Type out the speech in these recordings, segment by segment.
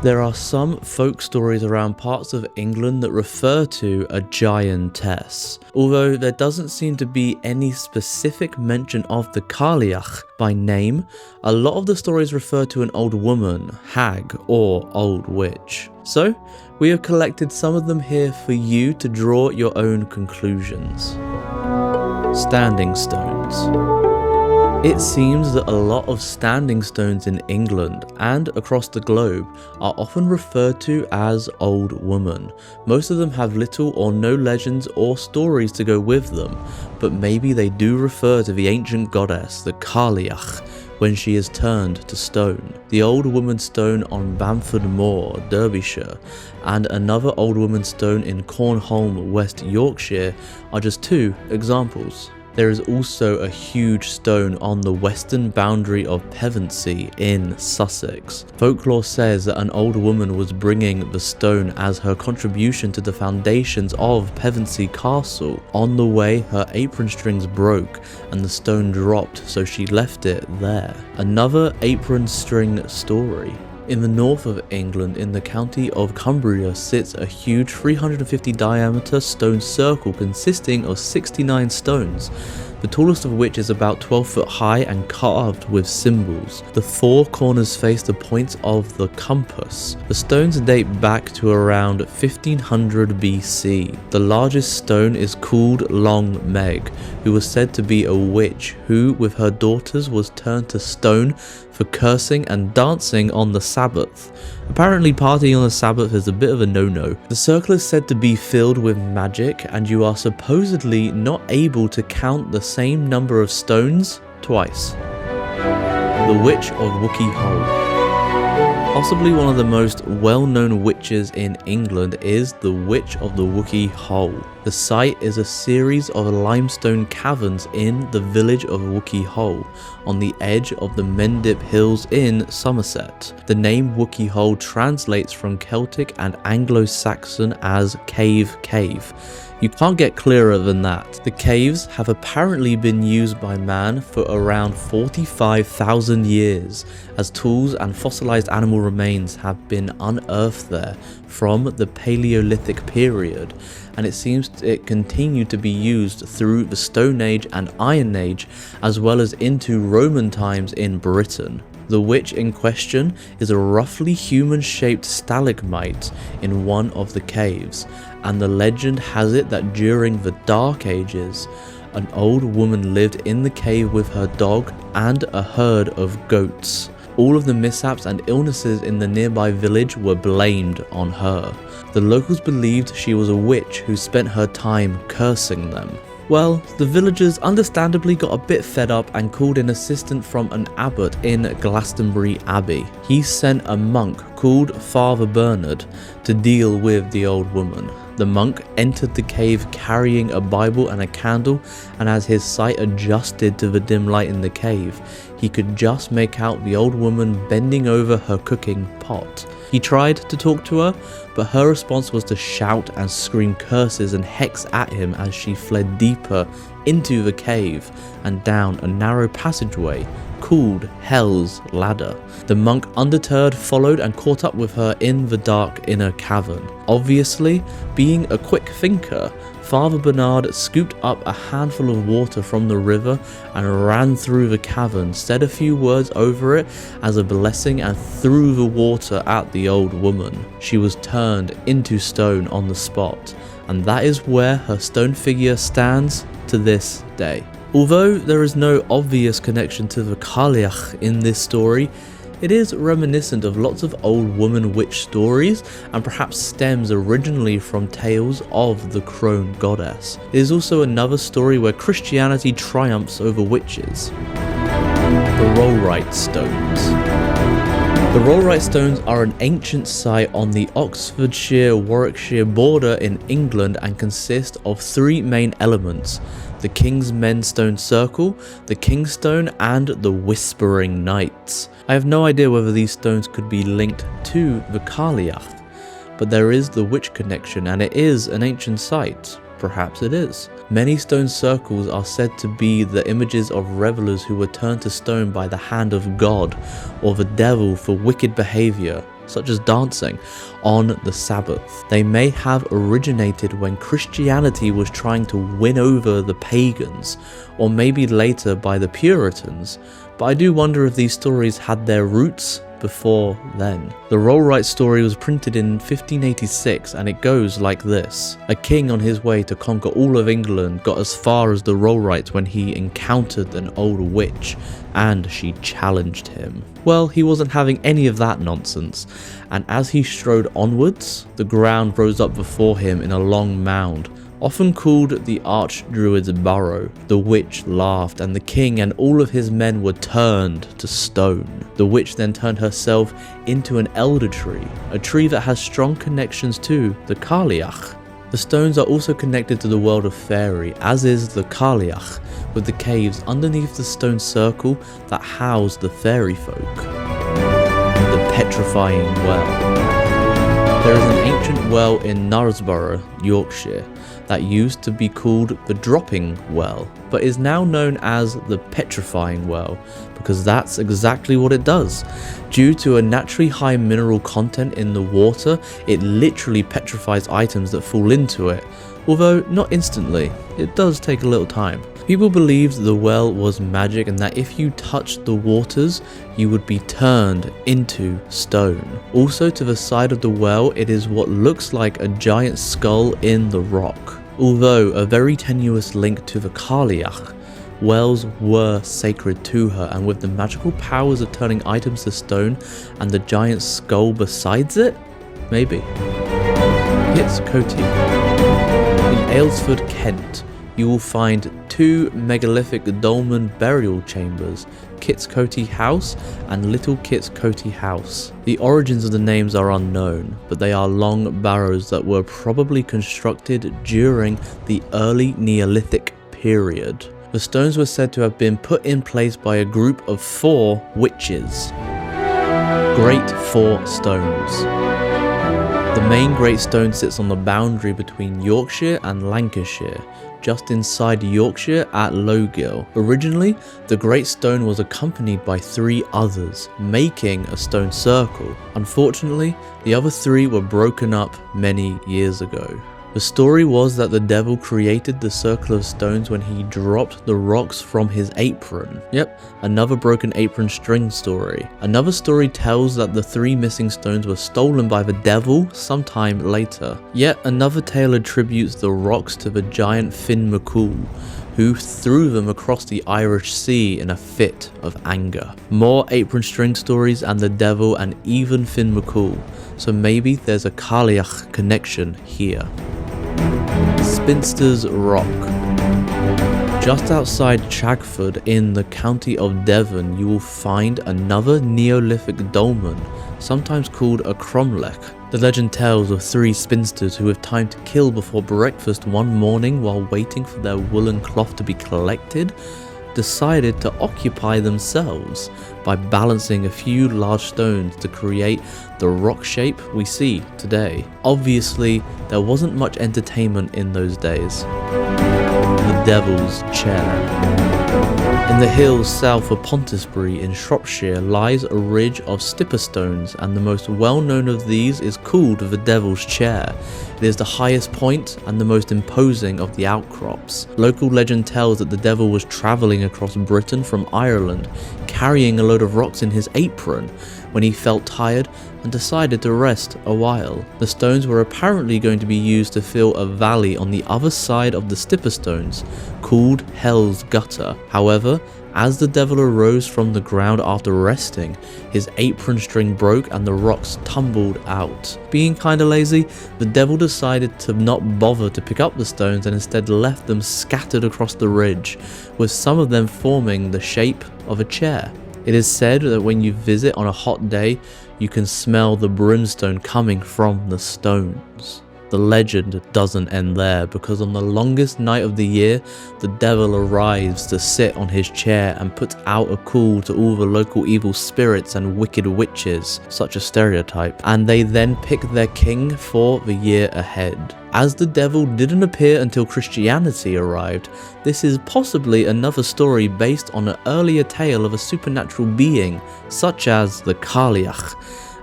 There are some folk stories around parts of England that refer to a giantess, although there doesn't seem to be any specific mention of the Cailleach by name. A lot of the stories refer to an old woman, hag, or old witch. So, we have collected some of them here for you to draw your own conclusions. Standing stones. It seems that a lot of standing stones in England and across the globe are often referred to as Old Woman. Most of them have little or no legends or stories to go with them, but maybe they do refer to the ancient goddess, the Callieach, when she is turned to stone. The Old Woman stone on Bamford Moor, Derbyshire, and another Old Woman stone in Cornholm, West Yorkshire are just two examples. There is also a huge stone on the western boundary of Pevensey in Sussex. Folklore says that an old woman was bringing the stone as her contribution to the foundations of Pevensey Castle. On the way, her apron strings broke and the stone dropped, so she left it there. Another apron string story. In the north of England, in the county of Cumbria, sits a huge 350 diameter stone circle consisting of 69 stones, the tallest of which is about 12 foot high and carved with symbols. The four corners face the points of the compass. The stones date back to around 1500 BC. The largest stone is called Long Meg, who was said to be a witch who, with her daughters, was turned to stone for cursing and dancing on the Sabbath. Apparently partying on the Sabbath is a bit of a no-no. The circle is said to be filled with magic, and you are supposedly not able to count the same number of stones twice. The Witch of Wookey Hole. Possibly one of the most well-known witches in England is the Witch of the Wookey Hole. The site is a series of limestone caverns in the village of Wookey Hole, on the edge of the Mendip Hills in Somerset. The name Wookey Hole translates from Celtic and Anglo-Saxon as cave. You can't get clearer than that. The caves have apparently been used by man for around 45,000 years, as tools and fossilized animal remains have been unearthed there from the Paleolithic period, and it seems it continued to be used through the Stone Age and Iron Age, as well as into Roman times in Britain. The witch in question is a roughly human-shaped stalagmite in one of the caves, and the legend has it that during the Dark Ages, an old woman lived in the cave with her dog and a herd of goats. All of the mishaps and illnesses in the nearby village were blamed on her. The locals believed she was a witch who spent her time cursing them. Well, the villagers understandably got a bit fed up and called in assistance from an abbot in Glastonbury Abbey. He sent a monk called Father Bernard to deal with the old woman. The monk entered the cave carrying a Bible and a candle, and as his sight adjusted to the dim light in the cave, he could just make out the old woman bending over her cooking pot. He tried to talk to her, but her response was to shout and scream curses and hex at him as she fled deeper into the cave and down a narrow passageway called Hell's Ladder. The monk, undeterred, followed and caught up with her in the dark inner cavern. Obviously, being a quick thinker, Father Bernard scooped up a handful of water from the river and ran through the cavern, said a few words over it as a blessing, and threw the water at the old woman. She was turned into stone on the spot, and that is where her stone figure stands to this day. Although there is no obvious connection to the Cailleach in this story, it is reminiscent of lots of old woman witch stories and perhaps stems originally from tales of the crone goddess. It is also another story where Christianity triumphs over witches. The Rollright Stones. The Rollright Stones are an ancient site on the Oxfordshire-Warwickshire border in England and consist of three main elements: the King's Men Stone Circle, the King's Stone, and the Whispering Knights. I have no idea whether these stones could be linked to the Cailleach, but there is the witch connection and it is an ancient site. Perhaps it is. Many stone circles are said to be the images of revelers who were turned to stone by the hand of God or the devil for wicked behaviour. such as dancing, on the Sabbath. They may have originated when Christianity was trying to win over the pagans, or maybe later by the Puritans, but I do wonder if these stories had their roots before then. The Rollright story was printed in 1586 and it goes like this. A king on his way to conquer all of England got as far as the Rollrights when he encountered an old witch and she challenged him. Well, he wasn't having any of that nonsense, and as he strode onwards, the ground rose up before him in a long mound, often called the Archdruid's Burrow. The witch laughed and the king and all of his men were turned to stone. The witch then turned herself into an elder tree, a tree that has strong connections to the Cailleach. The stones are also connected to the world of fairy, as is the Cailleach, with the caves underneath the stone circle that house the fairy folk. The Petrifying Well. There is an ancient well in Knaresborough, Yorkshire, that used to be called the Dropping Well, but is now known as the Petrifying Well, because that's exactly what it does. Due to a naturally high mineral content in the water, it literally petrifies items that fall into it, although not instantly. It does take a little time. People believed the well was magic and that if you touched the waters, you would be turned into stone. Also, to the side of the well, it is what looks like a giant skull in the rock. Although a very tenuous link to the Cailleach, wells were sacred to her, and with the magical powers of turning items to stone and the giant skull besides it, maybe. Kit's Coty. In Aylesford, Kent, you will find two megalithic dolmen burial chambers, Kit's Coty House and Little Kit's Coty House. The origins of the names are unknown, but they are long barrows that were probably constructed during the early Neolithic period. The stones were said to have been put in place by a group of 4 witches. Great Four Stones. The main Great Stone sits on the boundary between Yorkshire and Lancashire, just inside Yorkshire at Lowgill. Originally, the Great Stone was accompanied by 3 others, making a stone circle. Unfortunately, the other 3 were broken up many years ago. The story was that the devil created the circle of stones when he dropped the rocks from his apron. Yep, another broken apron string story. Another story tells that the 3 missing stones were stolen by the devil sometime later. Yet another tale attributes the rocks to the giant Finn McCool, who threw them across the Irish Sea in a fit of anger. More apron string stories and the devil and even Finn McCool, so maybe there's a Cailleach connection here. Spinster's Rock. Just outside Chagford in the county of Devon, you will find another Neolithic dolmen, sometimes called a cromlech. The legend tells of 3 spinsters who, with time to kill before breakfast one morning while waiting for their woolen cloth to be collected, decided to occupy themselves by balancing a few large stones to create the rock shape we see today. Obviously, there wasn't much entertainment in those days. The Devil's Chair. In the hills south of Pontisbury in Shropshire lies a ridge of stipper stones, and the most well-known of these is called the Devil's Chair. It is the highest point and the most imposing of the outcrops. Local legend tells that the devil was travelling across Britain from Ireland, carrying a load of rocks in his apron, when he felt tired and decided to rest a while. The stones were apparently going to be used to fill a valley on the other side of the stipper stones, called Hell's Gutter. However, as the devil arose from the ground after resting, his apron string broke and the rocks tumbled out. Being kinda lazy, the devil decided to not bother to pick up the stones and instead left them scattered across the ridge, with some of them forming the shape of a chair. It is said that when you visit on a hot day, you can smell the brimstone coming from the stones. The legend doesn't end there, because on the longest night of the year, the devil arrives to sit on his chair and puts out a call to all the local evil spirits and wicked witches, such a stereotype, and they then pick their king for the year ahead. As the devil didn't appear until Christianity arrived, this is possibly another story based on an earlier tale of a supernatural being, such as the Cailleach.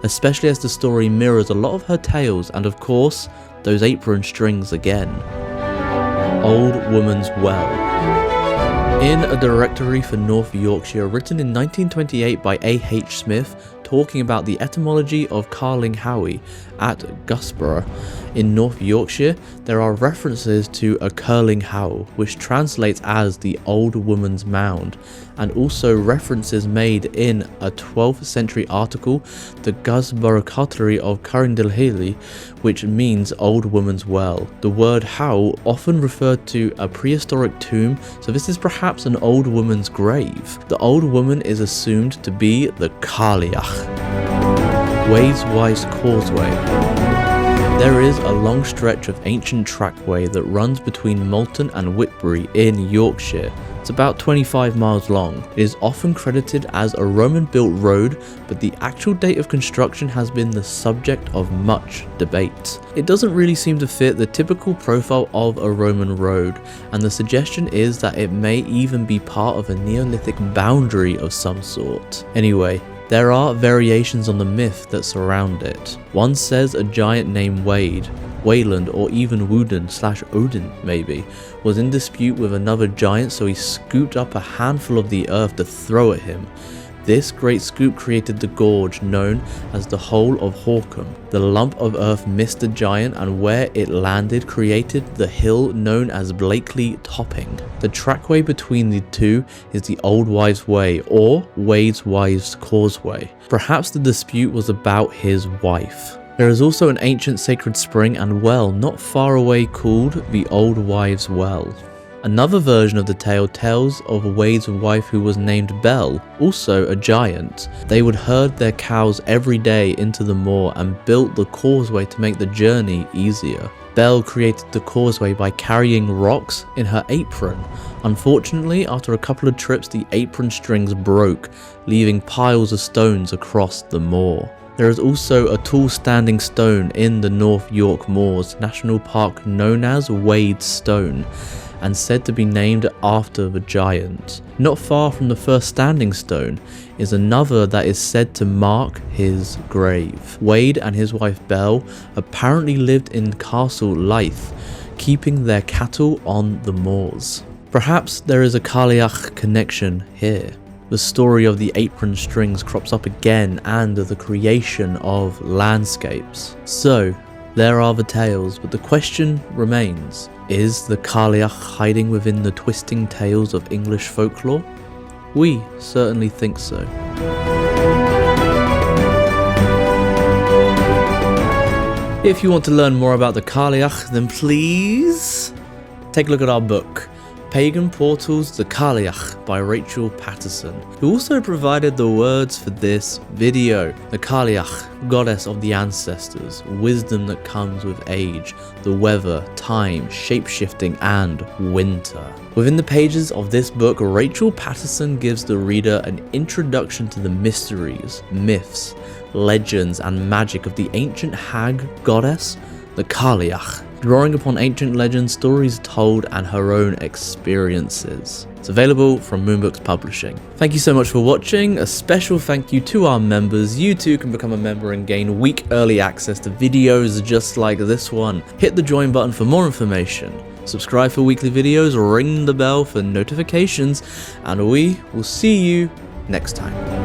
especially as the story mirrors a lot of her tales and of course, those apron strings again. Old Woman's Well. In a directory for North Yorkshire written in 1928 by A.H. Smith, talking about the etymology of Cailleach at Cumbria in North Yorkshire, there are references to a curling howe, which translates as the old woman's mound, and also references made in a 12th century article, the Cumbria Cutlery of Cailleach, which means old woman's well. The word howe often referred to a prehistoric tomb, so this is perhaps an old woman's grave. The old woman is assumed to be the Cailleach. Wise Causeway. There is a long stretch of ancient trackway that runs between Malton and Whitbury in Yorkshire. It's about 25 miles long. It is often credited as a Roman-built road, but the actual date of construction has been the subject of much debate. It doesn't really seem to fit the typical profile of a Roman road, and the suggestion is that it may even be part of a Neolithic boundary of some sort. Anyway, there are variations on the myth that surround it. One says a giant named Wayland, or even Woden/Odin maybe, was in dispute with another giant, so he scooped up a handful of the earth to throw at him. This great scoop created the gorge known as the Hole of Hawkham. The lump of earth missed the giant, and where it landed created the hill known as Blakely Topping. The trackway between the two is the Old Wives' Way, or Wade's Wives' Causeway. Perhaps the dispute was about his wife. There is also an ancient sacred spring and well not far away called the Old Wives' Well. Another version of the tale tells of Wade's wife who was named Belle, also a giant. They would herd their cows every day into the moor and built the causeway to make the journey easier. Belle created the causeway by carrying rocks in her apron. Unfortunately, after a couple of trips, the apron strings broke, leaving piles of stones across the moor. There is also a tall standing stone in the North York Moors National Park known as Wade's Stone, and said to be named after the giant. Not far from the first standing stone is another that is said to mark his grave. Wade and his wife Belle apparently lived in Callieach, keeping their cattle on the moors. Perhaps there is a Cailleach connection here. The story of the apron strings crops up again, and the creation of landscapes. So, there are the tales, but the question remains, is the Cailleach hiding within the twisting tales of English folklore? We certainly think so. If you want to learn more about the Cailleach, then please take a look at our book, Pagan Portals, the Cailleach by Rachel Patterson, who also provided the words for this video. The Cailleach, goddess of the ancestors, wisdom that comes with age, the weather, time, shapeshifting, and winter. Within the pages of this book, Rachel Patterson gives the reader an introduction to the mysteries, myths, legends, and magic of the ancient hag goddess, the Cailleach, drawing upon ancient legends, stories told, and her own experiences. It's available from Moonbooks Publishing. Thank you so much for watching. A special thank you to our members. You too can become a member and gain week early access to videos just like this one. Hit the join button for more information. Subscribe for weekly videos, ring the bell for notifications, and we will see you next time.